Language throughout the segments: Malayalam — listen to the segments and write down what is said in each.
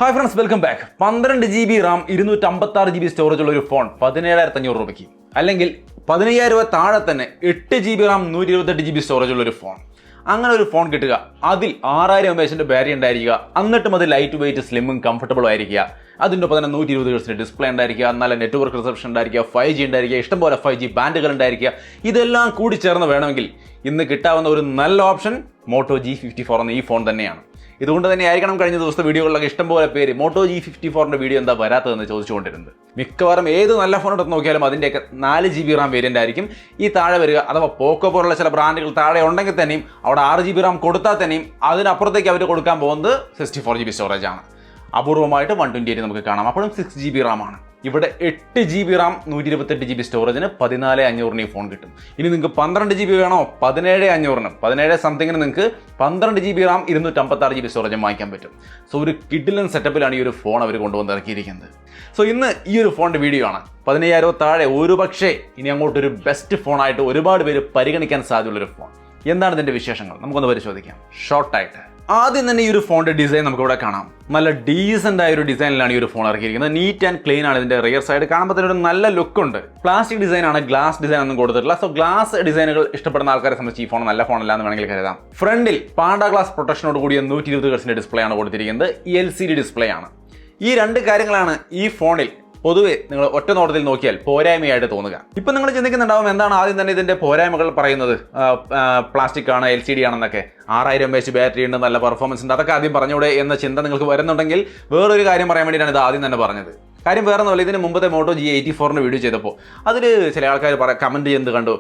Hi friends, welcome back. 12 GB RAM, 256 GB storage ഉള്ള ഒരു ഫോൺ 17,500 രൂപയ്ക്ക്, അല്ലെങ്കിൽ 15,000 രൂപ താഴെ തന്നെ 8 GB RAM 128 GB സ്റ്റോറേജ് ഉള്ള ഒരു ഫോൺ. അങ്ങനെ ഒരു ഫോൺ കിട്ടുക, അതിൽ 6000 mAh ബാറ്ററി ഉണ്ടായിരിക്കുക, എന്നിട്ടും അത് ലൈറ്റ് വെയിറ്റ് സ്ലിമ്മും കംഫർട്ടബിളും ആയിരിക്കുക. അതിൻ്റെ ഒപ്പം തന്നെ 120 Hz ഡിസ്പ്ലേ ഉണ്ടായിരിക്കുക, നല്ല നെറ്റ്വർക്ക് റിസപ്ഷൻ ഉണ്ടായിരിക്കുക, 5G ഉണ്ടായിരിക്കുക, ഇഷ്ടംപോലെ 5G ബാൻഡുകൾ ഉണ്ടായിരിക്കുക. ഇതെല്ലാം കൂടി ചേർന്ന് വേണമെങ്കിൽ ഇന്ന് കിട്ടാവുന്ന ഒരു നല്ല ഓപ്ഷൻ Moto G54 എന്ന ഈ ഫോൺ തന്നെയാണ്. ഇതുകൊണ്ട് തന്നെ ആയിരിക്കണം കഴിഞ്ഞ ദിവസത്തെ വീഡിയോകളിലൊക്കെ ഇഷ്ടംപോലെ പേര് Moto G54ൻ്റെ വീഡിയോ എന്താ വരാത്തതെന്ന് ചോദിച്ചുകൊണ്ടിരുന്നത്. മിക്കവാറും ഏത് നല്ല ഫോൺ എടുത്ത് നോക്കിയാലും അതിൻ്റെയൊക്കെ 4 GB RAM വേരിയൻ്റ് ആയിരിക്കും ഈ താഴെ വരിക. അഥവാ പോക്കോ പോലുള്ള ചില ബ്രാൻഡുകൾ താഴെ ഉണ്ടെങ്കിൽ തന്നെയും അവിടെ 6 GB RAM കൊടുത്താൽ തന്നെയും അതിനപ്പുറത്തേക്ക് അവർ കൊടുക്കാൻ പോകുന്നത് 64 GB സ്റ്റോറേജ് ആണ്. അപൂർവമായിട്ട് 128 നമുക്ക് കാണാം, അപ്പോഴും 6 GB RAM ആണ്. ഇവിടെ 8 GB RAM 128 GB സ്റ്റോറേജിന് 14,500 ഈ ഫോൺ കിട്ടും. ഇനി നിങ്ങൾക്ക് 12 GB വേണോ, 17,500, 17 സംതിങ്ങിന് നിങ്ങൾക്ക് 12 GB RAM 256 GB സ്റ്റോറേജും വാങ്ങിക്കാൻ പറ്റും. സോ ഒരു കിഡിലൻ സെറ്റപ്പിലാണ് ഈ ഒരു ഫോൺ അവർ കൊണ്ടുവന്ന് ഇറക്കിയിരിക്കുന്നത്. സോ ഇന്ന് ഈ ഒരു ഫോണിൻ്റെ വീഡിയോ ആണ്. 15,000 താഴെ ഒരു പക്ഷേ ഇനി അങ്ങോട്ടൊരു ബെസ്റ്റ് ഫോണായിട്ട് ഒരുപാട് പേര് പരിഗണിക്കാൻ സാധ്യതയുള്ളൊരു ഫോൺ. എന്താണ് ഇതിൻ്റെ വിശേഷങ്ങൾ നമുക്കൊന്ന് പരിശോധിക്കാം ഷോർട്ടായിട്ട്. ആദ്യം തന്നെ ഈ ഒരു ഫോണിൻ്റെ ഡിസൈൻ നമുക്കിവിടെ കാണാം. നല്ല ഡീസൻ്റ് ആയ ഒരു ഡിസൈനിലാണ് ഈ ഒരു ഫോൺ ഇറക്കിയിരിക്കുന്നത്. നീറ്റ് ആൻഡ് ക്ലീൻ ആണ് ഇതിൻ്റെ റിയർ സൈഡ്. കാണുമ്പോൾ തന്നെ ഒരു നല്ല ലുക്കുണ്ട്. പ്ലാസ്റ്റിക് ഡിസൈൻ ആണ്, ഗ്ലാസ് ഡിസൈൻ ഒന്നും കൊടുത്തിട്ടില്ല. സോ ഗ്ലാസ് ഡിസൈനുകൾ ഇഷ്ടപ്പെടുന്ന ആൾക്കാരെ സംബന്ധിച്ച് ഈ ഫോൺ നല്ല ഫോണല്ല എന്ന് വേണമെങ്കിൽ കരുതാം. ഫ്രണ്ടിൽ പാണ്ട ഗ്ലാസ് പ്രൊട്ടക്ഷനോട് കൂടിയ 120 Hz ഡിസ്പ്ലേ ആണ് കൊടുത്തിരിക്കുന്നത്. LCD ഡിസ്പ്ലേ ആണ്. ഈ രണ്ട് കാര്യങ്ങളാണ് ഈ ഫോണിൽ പൊതുവെ നിങ്ങൾ ഒറ്റ നോട്ടത്തിൽ നോക്കിയാൽ പോരായ്മയായിട്ട് തോന്നുക. ഇപ്പം നിങ്ങൾ ചിന്തിക്കുന്നുണ്ടാവും എന്താണ് ആദ്യം തന്നെ ഇതിൻ്റെ പോരായ്മകൾ പറയുന്നത്, പ്ലാസ്റ്റിക് ആണ്, LCD ആണെന്നൊക്കെ, 6000 mAh ബാറ്ററി ഉണ്ട്, നല്ല പെർഫോമൻസ് ഉണ്ട്, അതൊക്കെ ആദ്യം പറഞ്ഞൂടെ എന്ന ചിന്ത നിങ്ങൾക്ക് വരുന്നുണ്ടെങ്കിൽ വേറൊരു കാര്യം പറയാൻ വേണ്ടിയിട്ടാണ് ഇത് ആദ്യം തന്നെ പറഞ്ഞത്. കാര്യം വേറെ ഒന്നുമല്ല, ഇതിന് മുമ്പത്തെ Moto G54 വീഡിയോ ചെയ്തപ്പോൾ അതിൽ ചില ആൾക്കാർ കമൻറ്റ് ചെയ്യുന്നത് കണ്ടു,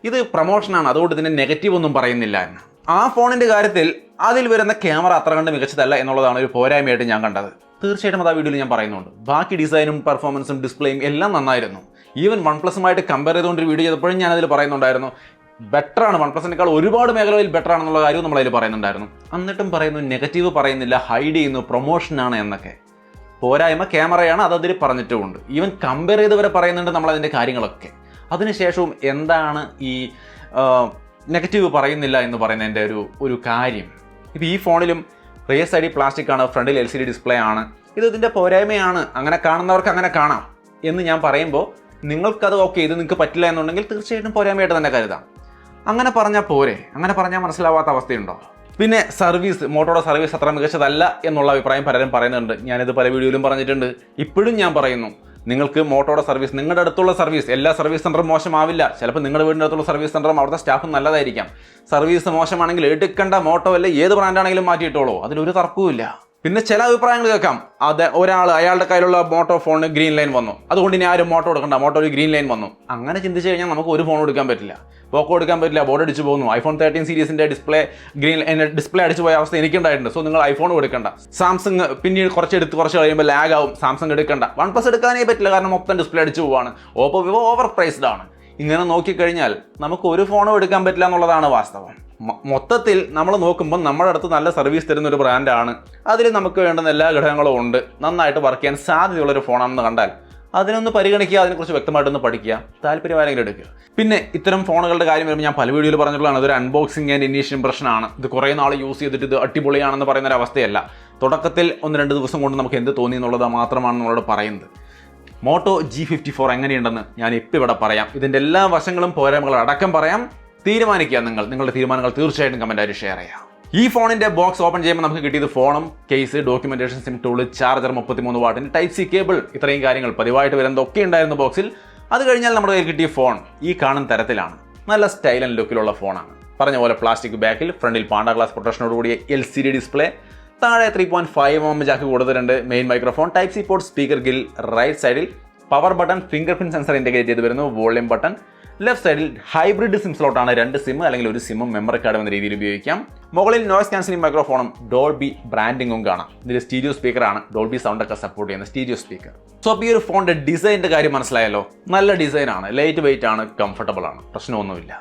ഇത് പ്രൊമോഷനാണ് അതുകൊണ്ട് ഇതിന് നെഗറ്റീവ് ഒന്നും പറയുന്നില്ല എന്ന്. ആ ഫോണിൻ്റെ കാര്യത്തിൽ അതിൽ വരുന്ന ക്യാമറ അത്ര കണ്ട് മികച്ചതല്ല എന്നുള്ളതാണ് ഒരു പോരായ്മയായിട്ട് ഞാൻ കണ്ടത്. തീർച്ചയായിട്ടും അത് ആ വീഡിയോയിൽ ഞാൻ പറയുന്നുണ്ട്. ബാക്കി ഡിസൈനും പെർഫോമൻസും ഡിസ്പ്ലേയും എല്ലാം നന്നായിരുന്നു. ഈവൻ OnePlusമായിട്ട് കമ്പയർ ചെയ്തുകൊണ്ട് ഒരു വീഡിയോ ചെയ്തപ്പോഴും ഞാനതിൽ പറയുന്നുണ്ടായിരുന്നു ബെറ്ററാണ്, OnePlusനേക്കാൾ ഒരുപാട് മേഖലയിൽ ബെറ്റർ ആണെന്നുള്ള കാര്യവും നമ്മളതിൽ പറയുന്നുണ്ടായിരുന്നു. എന്നിട്ടും പറയുന്നു നെഗറ്റീവ് പറയുന്നില്ല, ഹൈഡ് ചെയ്യുന്നു, പ്രൊമോഷനാണ് എന്നൊക്കെ. പോരായ്മ ക്യാമറയാണ്, അതതിൽ പറഞ്ഞിട്ടുമുണ്ട്. ഈവൻ കമ്പയർ ചെയ്തവരെ പറയുന്നുണ്ട് നമ്മളതിൻ്റെ കാര്യങ്ങളൊക്കെ. അതിനുശേഷവും എന്താണ് ഈ നെഗറ്റീവ് പറയുന്നില്ല എന്ന് പറയുന്നതിൻ്റെ ഒരു കാര്യം. ഇപ്പോൾ ഈ ഫോണിലും റിയർ സൈഡിൽ പ്ലാസ്റ്റിക് ആണ്, ഫ്രണ്ടിൽ LCD ഡിസ്പ്ലേ ആണ്. ഇതിൻ്റെ പോരായ്മയാണ്, അങ്ങനെ കാണുന്നവർക്ക് അങ്ങനെ കാണാം എന്ന് ഞാൻ പറയുമ്പോൾ നിങ്ങൾക്കത് ഓക്കെ, ഇത് നിങ്ങൾക്ക് പറ്റില്ല എന്നുണ്ടെങ്കിൽ തീർച്ചയായിട്ടും പോരായ്മയായിട്ട് തന്നെ കരുതാം. അങ്ങനെ പറഞ്ഞാൽ പോരെ, അങ്ങനെ പറഞ്ഞാൽ മനസ്സിലാവാത്ത അവസ്ഥയുണ്ടോ? പിന്നെ സർവീസ്, മോട്ടോയുടെ സർവീസ് അത്ര മികച്ചതല്ല എന്നുള്ള അഭിപ്രായം പലരും പറയുന്നുണ്ട്. ഞാനിത് പല വീഡിയോയിലും പറഞ്ഞിട്ടുണ്ട്. ഇപ്പോഴും ഞാൻ പറയുന്നു, നിങ്ങൾക്ക് മോട്ടോയുടെ സർവീസ്, നിങ്ങളുടെ അടുത്തുള്ള സർവീസ്, എല്ലാ സർവീസ് സെൻ്ററും മോശമാവില്ല. ചിലപ്പോൾ നിങ്ങളുടെ വീടിൻ്റെ അടുത്തുള്ള സർവീസ് സെൻ്ററും അവിടുത്തെ സ്റ്റാഫും നല്ലതായിരിക്കാം. സർവീസ് മോശമാണെങ്കിൽ എടുക്കേണ്ട മോട്ടോ അല്ല ഏത് ബ്രാൻഡാണെങ്കിലും മാറ്റിയിട്ടോളൂ, അതിലൊരു തർക്കവുമില്ല. പിന്നെ ചില അഭിപ്രായങ്ങൾ കേൾക്കാം, അത് അയാളുടെ കയ്യിലുള്ള മോട്ടോ ഫോണിന് ഗ്രീൻ ലൈൻ വന്നു, അതുകൊണ്ട് ഇനി ആരും മോട്ടോ എടുക്കണ്ട, മോട്ടോയിൽ ഗ്രീൻ ലൈൻ വന്നു. അങ്ങനെ ചിന്തിച്ച് കഴിഞ്ഞാൽ നമുക്ക് ഒരു ഫോൺ എടുക്കാൻ പറ്റില്ല, പോക്കോ എടുക്കാൻ പറ്റില്ല, ബോർഡ് അടിച്ചു പോകുന്നു. iPhone 13 സീരീസിൻ്റെ ഡിസ്പ്ലേ അടിച്ചു പോയ അവസ്ഥ എനിക്കുണ്ടായിട്ടുണ്ട്. സോ നിങ്ങൾ ഐഫോൺ എടുക്കണ്ട. സാംസങ് പിന്നീട് കുറച്ച് കഴിയുമ്പോൾ ലാഗ് ആവും, സാംസങ് എടുക്കണ്ട. OnePlus എടുക്കാനേ പറ്റില്ല, കാരണം മൊത്തം ഡിസ്പ്ലേ അടിച്ചു പോവാണ്. ഓപ്പോ വിവോ ഓവർ പ്രൈസ്ഡ് ആണ്. ഇങ്ങനെ നോക്കിക്കഴിഞ്ഞാൽ നമുക്ക് ഒരു ഫോണും എടുക്കാൻ പറ്റില്ല എന്നുള്ളതാണ് വാസ്തവം. മൊത്തത്തിൽ നമ്മൾ നോക്കുമ്പോൾ നമ്മുടെ അടുത്ത് നല്ല സർവീസ് തരുന്ന ഒരു ബ്രാൻഡാണ്, അതിൽ നമുക്ക് വേണ്ടുന്ന എല്ലാ ഘടകങ്ങളും ഉണ്ട്, നന്നായിട്ട് വർക്ക് ചെയ്യാൻ സാധ്യതയുള്ളൊരു ഫോണാണെന്ന് കണ്ടാൽ അതിനൊന്ന് പരിഗണിക്കുക, അതിനെക്കുറിച്ച് വ്യക്തമായിട്ടൊന്ന് പഠിക്കുക, താല്പര്യമാരെങ്കിലും എടുക്കുക. പിന്നെ ഇത്തരം ഫോണുകളുടെ കാര്യം വരുമ്പോൾ ഞാൻ പല വീഡിയോയിൽ പറഞ്ഞിട്ടുള്ളതാണ്, ഇതൊരു അൺബോക്സിങ് ആൻഡ് ഇനീഷ്യൽ ഇംപ്രഷനാണ്. ഇത് കുറേ നാൾ യൂസ് ചെയ്തിട്ട് ഇത് അടിപൊളിയാണെന്ന് പറയുന്ന ഒരു അവസ്ഥയല്ല. തുടക്കത്തിൽ 1-2 ദിവസം കൊണ്ട് നമുക്ക് എന്ത് തോന്നി എന്നുള്ളത് മാത്രമാണ് നമ്മളോട് പറയുന്നത്. Moto G54 എങ്ങനെയുണ്ടെന്ന് ഞാൻ ഇപ്പോൾ ഇവിടെ പറയാം. ഇതിൻ്റെ എല്ലാ വശങ്ങളും പോരായ്മകളും അടക്കം പറയാം. തീരുമാനിക്കുക, നിങ്ങളുടെ തീരുമാനങ്ങൾ തീർച്ചയായിട്ടും കമൻറ്റായിട്ട് ഷെയർ ചെയ്യാം. ഈ ഫോണിൻ്റെ ബോക്സ് ഓപ്പൺ ചെയ്യുമ്പോൾ നമുക്ക് കിട്ടിയത് ഫോണും, case, documentation, SIM tool, charger, 33 വാട്ടിന് Type-C cable, ഇത്രയും കാര്യങ്ങൾ പതിവായിട്ട് വരുന്നതൊക്കെ ഉണ്ടായിരുന്നു ബോക്സിൽ. അത് കഴിഞ്ഞാൽ നമ്മുടെ കയ്യിൽ കിട്ടിയ ഫോൺ ഈ കാണുന്ന തരത്തിലാണ്. നല്ല സ്റ്റൈൽ ആൻഡ് ലുക്കിലുള്ള ഫോണാണ്. പറഞ്ഞ പോലെ പ്ലാസ്റ്റിക് ബാക്കിൽ, ഫ്രണ്ടിൽ പാണ്ട ഗ്ലാസ് പ്രൊട്ടക്ഷനോട് കൂടിയ LCD ഡിസ്പ്ലേ, താഴെ 3.5 mm ജാക്ക് കൊടുത്തിട്ടുണ്ട്, main microphone, Type-C port, speaker grill, right സൈഡിൽ power button, fingerprint sensor integrate ചെയ്ത് വരുന്നു, വോളിയം ബട്ടൺ, ലെഫ്റ്റ് സൈഡിൽ ഹൈബ്രിഡ് സിം സ്ലോട്ടാണ്, 2 സിം അല്ലെങ്കിൽ ഒരു സിമ്മും മെമ്മറി കാർഡും എന്ന രീതിയിൽ ഉപയോഗിക്കാം. മുകളിൽ നോയ്സ് ക്യാൻസലിംഗ് മൈക്രോഫോണും ഡോൾബി ബ്രാൻഡിങ്ങും കാണാം. ഇതിൽ സ്റ്റീരിയോ സ്പീക്കറാണ്, ഡോൾബി സൗണ്ട് ഒക്കെ സപ്പോർട്ട് ചെയ്യുന്ന സ്റ്റീരിയോ സ്പീക്കർ. സോ അപ്പോൾ ഈ ഒരു ഫോണിൻ്റെ ഡിസൈനിൻ്റെ കാര്യം മനസ്സിലായല്ലോ. നല്ല ഡിസൈനാണ്, ലൈറ്റ് വെയിറ്റ് ആണ്, കംഫർട്ടബിൾ ആണ്, പ്രശ്നമൊന്നുമില്ല.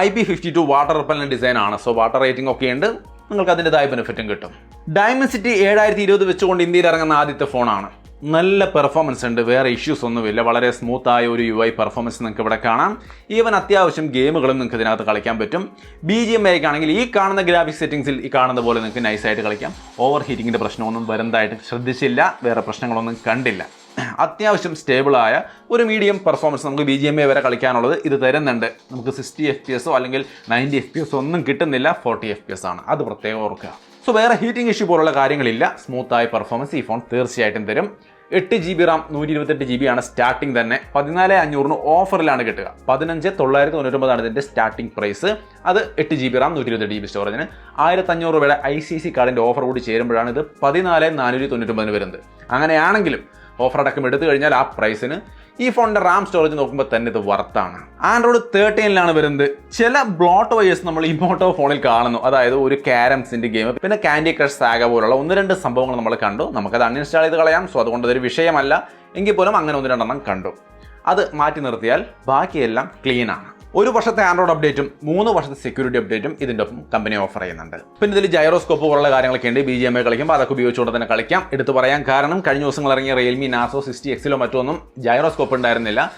IP52 വാട്ടർ റിപ്പല്ലൻ്റ് ഡിസൈനാണ്. സോ വാട്ടർ റേറ്റിംഗ് ഒക്കെ ഉണ്ട്, നിങ്ങൾക്ക് അതിൻ്റെതായ ബെനിഫിറ്റും കിട്ടും. ഡയമൻസിറ്റി 7020 വെച്ചുകൊണ്ട് ഇന്ത്യയിൽ ഇറങ്ങുന്ന ആദ്യത്തെ ഫോണാണ്. നല്ല പെർഫോമൻസ് ഉണ്ട്, വേറെ ഇഷ്യൂസ് ഒന്നുമില്ല, വളരെ സ്മൂത്തായ ഒരു UI പെർഫോമൻസ് നിങ്ങൾക്ക് ഇവിടെ കാണാം. ഈവൻ അത്യാവശ്യം ഗെയിമുകളും നിങ്ങൾക്ക് ഇതിനകത്ത് കളിക്കാൻ പറ്റും. BGMI ആണെങ്കിൽ ഈ കാണുന്ന ഗ്രാഫിക്സ് സെറ്റിംഗ്സിൽ ഈ കാണുന്ന പോലെ നിങ്ങൾക്ക് നൈസായിട്ട് കളിക്കാം. ഓവർ ഹീറ്റിങ്ങിൻ്റെ പ്രശ്നമൊന്നും വരുന്നതായിട്ട് ശ്രദ്ധിച്ചില്ല, വേറെ പ്രശ്നങ്ങളൊന്നും കണ്ടില്ല. അത്യാവശ്യം സ്റ്റേബിളായ ഒരു മീഡിയം പെർഫോമൻസ് നമുക്ക് BGMI വരെ കളിക്കാനുള്ളത് ഇത് തരുന്നുണ്ട്. നമുക്ക് 60 FPS അല്ലെങ്കിൽ 90 FPS ഒന്നും കിട്ടുന്നില്ല, 40 FPS ആണ്, അത് പ്രത്യേകം ഓർക്കുക. സോ വേറെ ഹീറ്റിംഗ് ഇഷ്യൂ പോലുള്ള കാര്യങ്ങളില്ല. സ്മൂത്തായ പെർഫോമൻസ് ഈ ഫോൺ തീർച്ചയായിട്ടും തരും. 8GB RAM 128GB ആണ് സ്റ്റാർട്ടിംഗ് തന്നെ. 14,500 ഓഫറിലാണ് കിട്ടുക. 15,999 ഇതിൻ്റെ സ്റ്റാർട്ടിംഗ് പ്രൈസ്. അത് 8GB RAM 128GB സ്റ്റോറേജിന് 1,500 രൂപയുടെ ICICI കാർഡിൻ്റെ ഓഫർ കൂടി ചേരുമ്പോഴാണ് ഇത് 14,499 വരുന്നത്. അങ്ങനെയാണെങ്കിലും ഓഫർ അടക്കം എടുത്തു കഴിഞ്ഞാൽ ആ പ്രൈസിന് ഈ ഫോണിൻ്റെ റാം സ്റ്റോറേജ് നോക്കുമ്പോൾ തന്നെ ഇത് വർത്താണ്. Android 13 വരുന്നത്. ചില ബ്ലോട്ട് വയേഴ്സ് നമ്മൾ ഈ മോട്ടോ ഫോണിൽ കാണുന്നു. അതായത് ഒരു ക്യാരംസിൻ്റെ ഗെയിം, പിന്നെ കാൻഡി ക്രഷ് സാഗ പോലുള്ള 1-2 സംഭവങ്ങൾ നമ്മൾ കണ്ടു. നമുക്കത് അൺഇൻസ്റ്റാൾ ചെയ്ത് കളയാം. സോ അതുകൊണ്ട് അതൊരു വിഷയമല്ല. എങ്കിൽ പോലും അങ്ങനെ 1-2 കണ്ടു. അത് മാറ്റി നിർത്തിയാൽ ബാക്കിയെല്ലാം ക്ലീനാണ്. 1 വർഷത്തെ ആൻഡ്രോയിഡ് അപ്ഡേറ്റും 3 വർഷത്തെ സെക്യൂരിറ്റി അപ്ഡേറ്റും ഇതിൻ്റെ ഒപ്പം കമ്പനി ഓഫർ ചെയ്യുന്നുണ്ട്. പിന്നെ ഇതിൽ ജൈറോസ്കോപ്പ് പോലുള്ള കാര്യങ്ങളൊക്കെ ഉണ്ട്. BGMI കളിക്കുമ്പോൾ അതൊക്കെ ഉപയോഗിച്ചുകൊണ്ട് തന്നെ കളിക്കാം. എടുത്ത് പറയാൻ കാരണം കഴിഞ്ഞ ദിവസങ്ങൾ ഇറങ്ങിയ റിയൽമി നാസോ 60Xലോ മറ്റൊന്നും ജൈറോസ്കോപ്പ് ഉണ്ടായിരുന്നില്ല.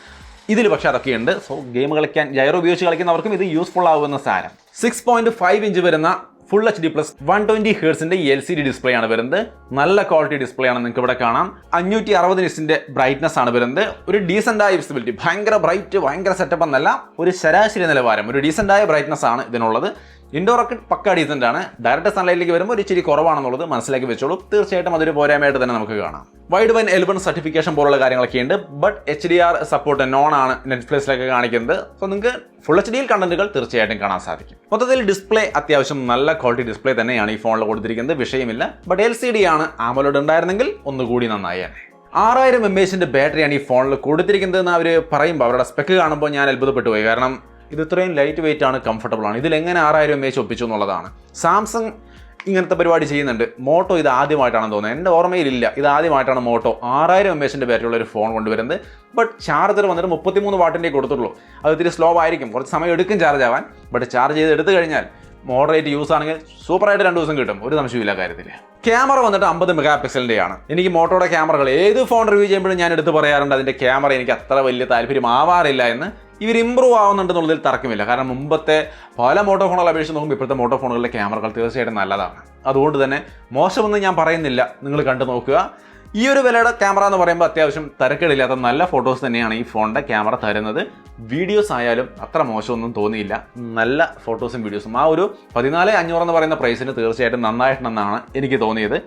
ഇതിൽ പക്ഷേ അതൊക്കെയുണ്ട്. സോ ഗെയിം കളിക്കാൻ ജൈറോ ഉപയോഗിച്ച് കളിക്കുന്നവർക്കും ഇത് യൂസ്ഫുൾ ആവുമെന്ന സാരം. 6.5 ഇഞ്ച് വരുന്ന ഫുൾ HD+ 120 ഹെർട്സിന്റെ LCD ഡിസ്പ്ലേ ആണ് വരുന്നത്. നല്ല ക്വാളിറ്റി ഡിസ്പ്ലേ ആണ്, നിങ്ങൾക്ക് ഇവിടെ കാണാം. 560 നിറ്റ്സിന്റെ ബ്രൈറ്റ്നസ് ആണ് വരുന്നത്. ഒരു ഡീസൻ്റ് ആയ വിസിബിലിറ്റി, ഭയങ്കര ബ്രൈറ്റ് ഭയങ്കര സെറ്റപ്പ് എന്നല്ല, ഒരു ശരാശരി നിലവാരം, ഒരു ഡീസൻ്റ് ആയ ബ്രൈറ്റ്നസ് ആണ് ഇതിനുള്ളത്. ഇൻഡോർ ഒക്കെ പക്ക ഡീസൻ്റ് ആണ്. ഡയറക്റ്റ് സൺലൈറ്റിലേക്ക് വരുമ്പോൾ ഒരു ഇച്ചിരി കുറവാണെന്നുള്ളത് മനസ്സിലാക്കി വെച്ചോളൂ. തീർച്ചയായിട്ടും അതൊരു പോരായ്മയായിട്ട് തന്നെ നമുക്ക് കാണാം. വൈഡ് വൈൻ L1 സർട്ടിഫിക്കേഷൻ പോലുള്ള കാര്യങ്ങളൊക്കെ ഉണ്ട്. ബട്ട് HDR സപ്പോർട്ട് നോൺ ആണ് നെറ്റ്ഫ്ലിക്സിലൊക്കെ കാണിക്കുന്നത്. സോ നിങ്ങൾക്ക് ഫുൾ HD കണ്ടന്റുകൾ തീർച്ചയായിട്ടും കാണാൻ സാധിക്കും. മൊത്തത്തിൽ ഡിസ്പ്ലേ അത്യാവശ്യം നല്ല ക്വാളിറ്റി ഡിസ്പ്ലേ തന്നെയാണ് ഈ ഫോണിൽ കൊടുത്തിരിക്കുന്നത്, വിഷയമില്ല. ബട്ട് LCD ആണ്. AMOLED ഉണ്ടായിരുന്നെങ്കിൽ ഒന്നുകൂടി നന്നായാണ്. 6000 mAh ബാറ്ററിയാണ് ഈ ഫോണിൽ കൊടുത്തിരിക്കുന്നതെന്ന് അവർ പറയുമ്പോൾ അവരുടെ സ്പെക്ക് കാണുമ്പോൾ ഞാൻ അത്ഭുതപ്പെട്ടു പോയി. കാരണം ഇത് ഇത്രയും ലൈറ്റ് വെയിറ്റ് ആണ്, കംഫർട്ടബിൾ ആണ്. ഇതിലെങ്ങനെ 6000 mAh ഒപ്പിച്ചു എന്നുള്ളതാണ്. സാംസങ് ഇങ്ങനത്തെ പരിപാടി ചെയ്യുന്നുണ്ട്. മോട്ടോ ഇത് ആദ്യമായിട്ടാണെന്ന് തോന്നുന്നത്, എൻ്റെ ഓർമ്മയിലില്ല. ഇത് ആദ്യമായിട്ടാണ് മോട്ടോ 6000 mAh ബാറ്ററിയുള്ള ഒരു ഫോൺ കൊണ്ടുവരുന്നത്. ബട്ട് ചാർജർ വന്നിട്ട് 33 വാട്ടിൻ്റെ കൊടുത്തുള്ളൂ. അത് ഇത്തിരി സ്ലോ ആയിരിക്കും, കുറച്ച് സമയം എടുക്കും ചാർജ് ആവാൻ. ബട്ട് ചാർജ് ചെയ്ത് എടുത്തു കഴിഞ്ഞാൽ മോഡറേറ്റ് യൂസ് ആണെങ്കിൽ സൂപ്പറായിട്ട് 2 ദിവസം കിട്ടും, ഒരു സംശയമില്ല കാര്യത്തിൽ. ക്യാമറ വന്നിട്ട് 50 മെഗാപിക്സലിൻ്റെ ആണ്. എനിക്ക് മോട്ടോയുടെ ക്യാമറകൾ ഏത് ഫോൺ റിവ്യൂ ചെയ്യുമ്പോഴും ഞാൻ എടുത്ത് പറയാറുണ്ട്, അതിൻ്റെ ക്യാമറ എനിക്ക് അത്ര വലിയ താല്പര്യമാവാറില്ല എന്ന്. ഇവർ ഇമ്പ്രൂവ് ആവുന്നുണ്ടെന്നുള്ളതിൽ തർക്കമില്ല. കാരണം മുമ്പത്തെ പല മോട്ടോ ഫോണുകൾ അപേക്ഷിച്ച് നോക്കുമ്പോൾ ഇപ്പോഴത്തെ മോട്ടോ ഫോണുകളിലെ ക്യാമറകൾ തീർച്ചയായിട്ടും നല്ലതാണ്. അതുകൊണ്ട് തന്നെ മോശമെന്ന് ഞാൻ പറയുന്നില്ല, നിങ്ങൾ കണ്ടു നോക്കുക. ഈ ഒരു വിലയുടെ ക്യാമറ എന്ന് പറയുമ്പോൾ അത്യാവശ്യം തരക്കേടില്ലാത്ത നല്ല ഫോട്ടോസ് തന്നെയാണ് ഈ ഫോണിൻ്റെ ക്യാമറ തരുന്നത്. വീഡിയോസ് ആയാലും അത്ര മോശമൊന്നും തോന്നിയില്ല, നല്ല ഫോട്ടോസും വീഡിയോസും. ആ ഒരു 14,500 എന്ന് പറയുന്ന പ്രൈസിന് തീർച്ചയായിട്ടും നന്നായിട്ടുണ്ടെന്നാണ് എനിക്ക് തോന്നിയത്.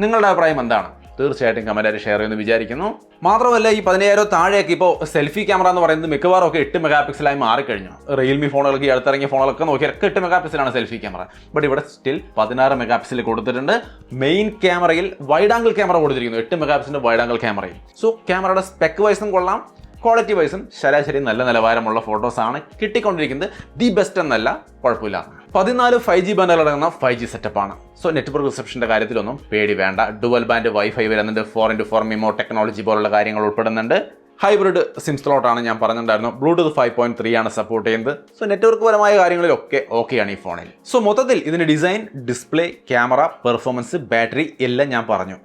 നിങ്ങളുടെ അഭിപ്രായം എന്താണ്? തീർച്ചയായിട്ടും കമൻറ്റായിട്ട് ഷെയർ ചെയ്യുമെന്ന് വിചാരിക്കുന്നു. മാത്രമല്ല ഈ 15,000 താഴെയൊക്കെ ഇപ്പോൾ സെൽഫി ക്യാമറ എന്ന് പറയുന്നത് മിക്കവാറും ഒക്കെ 8 മെഗാപിക്സലായി മാറിക്കഴിഞ്ഞു. റിയൽമി ഫോണുകൾക്ക് ഈ അടുത്തിറങ്ങിയ ഫോണുകളൊക്കെ നോക്കിയാൽ 8 മെഗാപിക്സലാണ് സെൽഫി ക്യാമറ. ബട്ട് ഇവിടെ സ്റ്റിൽ 16 മെഗാപിക്സൽ കൊടുത്തിട്ടുണ്ട്. മെയിൻ ക്യാമറയിൽ വൈഡ് ആംഗിൾ ക്യാമറ കൊടുത്തിരിക്കുന്നു, 8 മെഗാപിക്സലിൻ്റെ വൈഡ് ആംഗിൾ ക്യാമറയിൽ. സോ ക്യാമറയുടെ സ്പെക്ക് വൈസും കൊള്ളാം, ക്വാളിറ്റി വൈസും ശരാശരി നല്ല നിലവാരമുള്ള ഫോട്ടോസാണ് കിട്ടിക്കൊണ്ടിരിക്കുന്നത്. ദി ബെസ്റ്റ് എന്നല്ല, കുഴപ്പമില്ല. 14 5G ബാൻഡുകൾ അടങ്ങുന്ന 5G സെറ്റപ്പാണ്. സോ നെറ്റ്വർക്ക് റിസപ്ഷൻ്റെ കാര്യത്തിലൊന്നും പേടി വേണ്ട. ഡുവൽ ബാൻഡ് വൈഫൈ വരുന്നുണ്ട്, 4x4 മിമോ ടെക്നോളജി പോലുള്ള കാര്യങ്ങൾ ഉൾപ്പെടുന്നുണ്ട്. ഹൈബ്രിഡ് സിം സ്ലോട്ടാണ് ഞാൻ പറഞ്ഞിട്ടുണ്ടായിരുന്നു. ബ്ലൂടൂത്ത് 5.3 ആണ് സപ്പോർട്ട് ചെയ്യുന്നത്. സോ നെറ്റ്വർക്ക് പരമായ കാര്യങ്ങളിലൊക്കെ ഓക്കെയാണ് ഈ ഫോണിൽ. സോ മൊത്തത്തിൽ ഇതിൻ്റെ design, display, camera, performance, battery എല്ലാം ഞാൻ പറഞ്ഞു.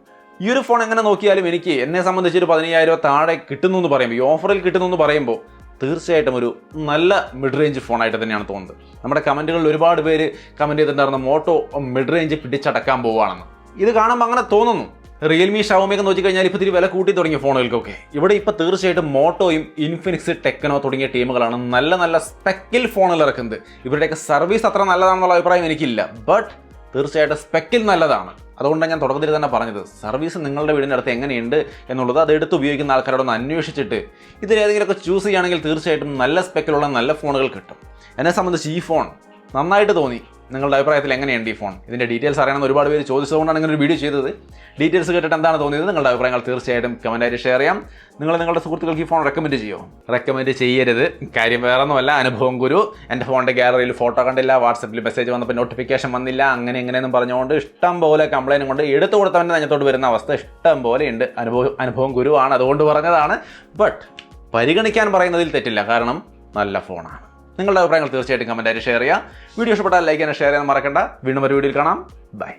ഈ ഒരു ഫോൺ എങ്ങനെ നോക്കിയാലും എന്നെ സംബന്ധിച്ച് ഒരു 15,000 താഴെ കിട്ടുന്നു എന്ന് പറയുമ്പോൾ, ഈ ഓഫറിൽ കിട്ടുന്നു എന്ന് പറയുമ്പോൾ തീർച്ചയായിട്ടും ഒരു നല്ല മിഡ് റേഞ്ച് ഫോണായിട്ട് തന്നെയാണ് തോന്നുന്നത്. നമ്മുടെ കമൻറ്റുകളിൽ ഒരുപാട് പേര് കമൻറ്റ് ചെയ്തിട്ടുണ്ടായിരുന്ന മോട്ടോ മിഡ് റേഞ്ച് പിടിച്ചടക്കാൻ പോവുകയാണെന്ന്. ഇത് കാണുമ്പോൾ അങ്ങനെ തോന്നുന്നു. റിയൽമി ഷവോമിയൊക്കെ നോക്കിക്കഴിഞ്ഞാൽ ഇപ്പോൾ ഇത്തിരി വില കൂട്ടി തുടങ്ങിയ ഫോണുകൾക്കൊക്കെ. ഇവിടെ ഇപ്പോൾ തീർച്ചയായിട്ടും മോട്ടോയും ഇൻഫിനിക്സ്, ടെക്നോ തുടങ്ങിയ ടീമുകളാണ് നല്ല നല്ല സ്പെക്കിൽ ഫോണുകൾ ഇറക്കുന്നത്. ഇവരുടെയൊക്കെ സർവീസ് അത്ര നല്ലതാണെന്നുള്ള അഭിപ്രായം എനിക്കില്ല. ബട്ട് തീർച്ചയായിട്ടും സ്പെക്കിൽ നല്ലതാണ്. അതുകൊണ്ടാണ് ഞാൻ തുടക്കത്തിൽ തന്നെ പറഞ്ഞത്, സർവീസ് നിങ്ങളുടെ വീടിൻ്റെ അടുത്ത് എങ്ങനെയുണ്ട് എന്നുള്ളത് അത് എടുത്ത് ഉപയോഗിക്കുന്ന ആൾക്കാരോടൊന്ന് അന്വേഷിച്ചിട്ട് ഇതിലേതെങ്കിലുമൊക്കെ ചൂസ് ചെയ്യുകയാണെങ്കിൽ തീർച്ചയായിട്ടും നല്ല സ്പെക്കിലുള്ള നല്ല ഫോണുകൾ കിട്ടും. എന്നെ സംബന്ധിച്ച് ഈ ഫോൺ നന്നായിട്ട് തോന്നി. നിങ്ങളുടെ അഭിപ്രായത്തിൽ എങ്ങനെയുണ്ട് ഈ ഫോൺ? ഇതിൻ്റെ ഡീറ്റെയിൽസ് അറിയണമെന്ന് ഒരുപാട് പേര് ചോദിച്ചതുകൊണ്ടാണ് ഇങ്ങനെ ഒരു വീഡിയോ ചെയ്തത്. ഡീറ്റെയിൽസ് കേട്ടിട്ട് എന്താണ് തോന്നിയത്? നിങ്ങളുടെ അഭിപ്രായങ്ങൾ തീർച്ചയായിട്ടും കമൻറ്റായിട്ട് ഷെയർ ചെയ്യാം. നിങ്ങളുടെ സുഹൃത്തുക്കൾക്ക് ഈ ഫോൺ റെക്കമെൻഡ് ചെയ്യുമോ? റെക്കമെൻഡ് ചെയ്യരുത്. കാര്യം വേറെ ഒന്നുമല്ല, അനുഭവം ഗുരു. എൻ്റെ ഫോണിൻ്റെ ഗാലറിയിൽ ഫോട്ടോ കണ്ടില്ല, വാട്സപ്പിൽ മെസ്സേജ് വന്നപ്പോൾ നോട്ടിഫിക്കേഷൻ വന്നില്ല, അങ്ങനെ എങ്ങനെയെന്നും പറഞ്ഞുകൊണ്ട് ഇഷ്ടം പോലെ കംപ്ലയിൻറ്റ് കൊണ്ട് എടുത്തു കൊടുത്തവൻ്റെ നെഞ്ഞത്തോട്ട് വരുന്ന അവസ്ഥ ഇഷ്ടം പോലെ ഉണ്ട്. അനുഭവം ഗുരുവാണ്, അതുകൊണ്ട് പറഞ്ഞതാണ്. ബട്ട് പരിഗണിക്കാൻ പറയുന്നതിൽ തെറ്റില്ല, കാരണം നല്ല ഫോണാണ്. നിങ്ങളുടെ അഭിപ്രായങ്ങൾ തീർച്ചയായിട്ടും കമൻറ്റായിട്ട് ഷെയർ ചെയ്യുക. വീഡിയോ ഇഷ്ടപ്പെട്ടാൽ ലൈക്ക് ചെയ്യാൻ ഷെയർ ചെയ്യാൻ മറക്കണ്ട. വീണ്ടും ഒരു വീഡിയോയിൽ കാണാം. ബൈ.